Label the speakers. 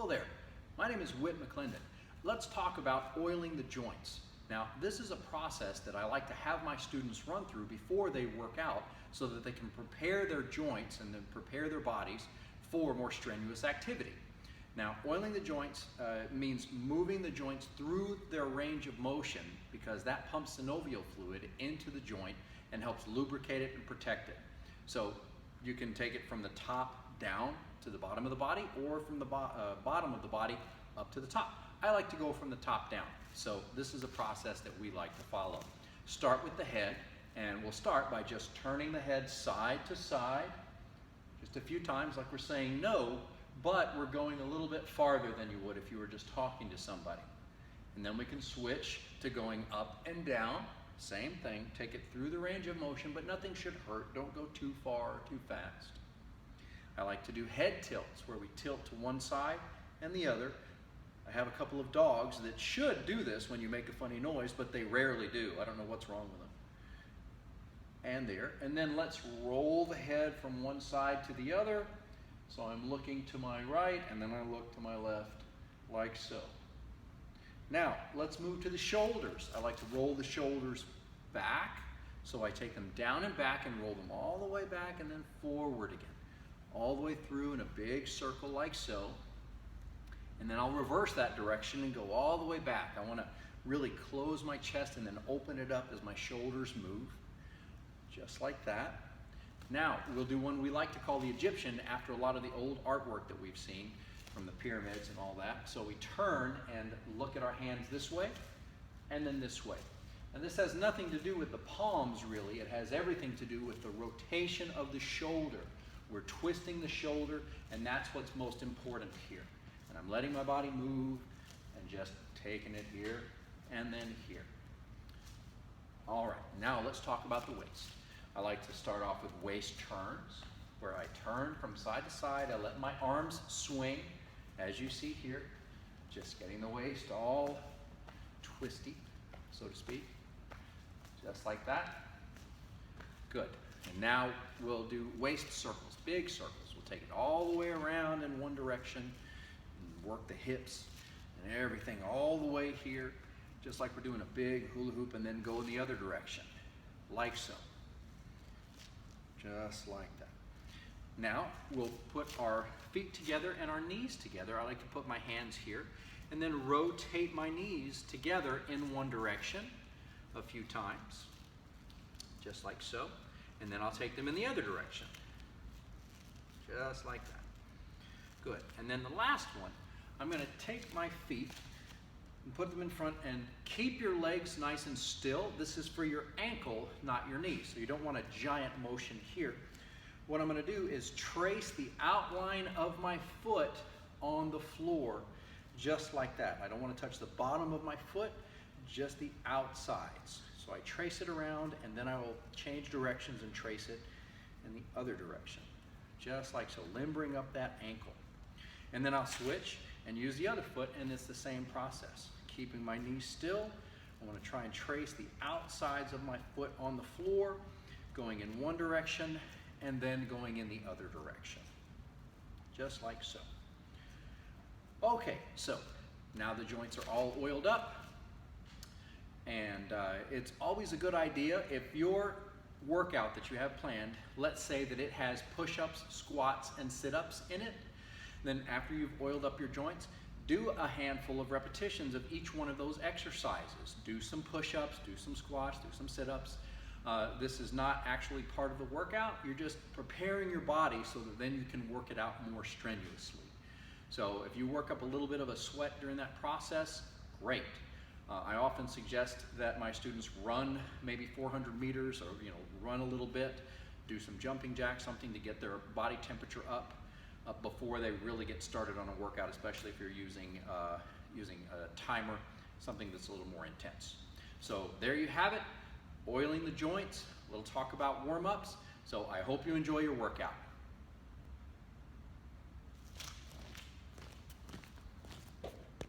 Speaker 1: Hello there, my name is Whit McClendon. Let's talk about oiling the joints. Now, this is a process that I like to have my students run through before they work out so that they can prepare their joints and then prepare their bodies for more strenuous activity. Now, oiling the joints means moving the joints through their range of motion because that pumps synovial fluid into the joint and helps lubricate it and protect it. So you can take it from the top down to the bottom of the body or from the bottom of the body up to the top. I like to go from the top down. So this is a process that we like to follow. Start with the head, and we'll start by just turning the head side to side, just a few times like we're saying no, but we're going a little bit farther than you would if you were just talking to somebody. And then we can switch to going up and down, same thing, take it through the range of motion, but nothing should hurt, don't go too far or too fast. I like to do head tilts, where we tilt to one side and the other. I have a couple of dogs that should do this when you make a funny noise, but they rarely do. I don't know what's wrong with them. And there. And then let's roll the head from one side to the other. So I'm looking to my right, and then I look to my left, like so. Now, let's move to the shoulders. I like to roll the shoulders back. So I take them down and back and roll them all the way back and then forward again. All the way through in a big circle like so. And then I'll reverse that direction and go all the way back. I want to really close my chest and then open it up as my shoulders move, just like that. Now, we'll do one we like to call the Egyptian after a lot of the old artwork that we've seen from the pyramids and all that. So we turn and look at our hands this way and then this way. And this has nothing to do with the palms, really. It has everything to do with the rotation of the shoulder. We're twisting the shoulder, and that's what's most important here. And I'm letting my body move and just taking it here and then here. All right, now let's talk about the waist. I like to start off with waist turns, where I turn from side to side. I let my arms swing, as you see here, just getting the waist all twisty, so to speak, just like that. Good. And now we'll do waist circles, big circles. We'll take it all the way around in one direction, and work the hips and everything all the way here, just like we're doing a big hula hoop, and then go in the other direction, like so. Just like that. Now we'll put our feet together and our knees together. I like to put my hands here and then rotate my knees together in one direction a few times, just like so. And then I'll take them in the other direction, just like that. Good. And then the last one, I'm going to take my feet and put them in front and keep your legs nice and still. This is for your ankle, not your knee. So you don't want a giant motion here. What I'm going to do is trace the outline of my foot on the floor, just like that. I don't want to touch the bottom of my foot, just the outsides. So I trace it around, and then I will change directions and trace it in the other direction, just like so, limbering up that ankle. And then I'll switch and use the other foot, and it's the same process. Keeping my knees still, I want to try and trace the outsides of my foot on the floor, going in one direction and then going in the other direction, just like so. Okay, so now the joints are all oiled up. And it's always a good idea if your workout that you have planned, let's say that it has push-ups, squats, and sit-ups in it, then after you've oiled up your joints, do a handful of repetitions of each one of those exercises. Do some push-ups, do some squats, do some sit-ups. This is not actually part of the workout. You're just preparing your body so that then you can work it out more strenuously. So if you work up a little bit of a sweat during that process, great. I often suggest that my students run maybe 400 meters or run a little bit, do some jumping jacks, something to get their body temperature up before they really get started on a workout, especially if you're using a timer, something that's a little more intense. So there you have it, oiling the joints, a little talk about warm-ups. So I hope you enjoy your workout.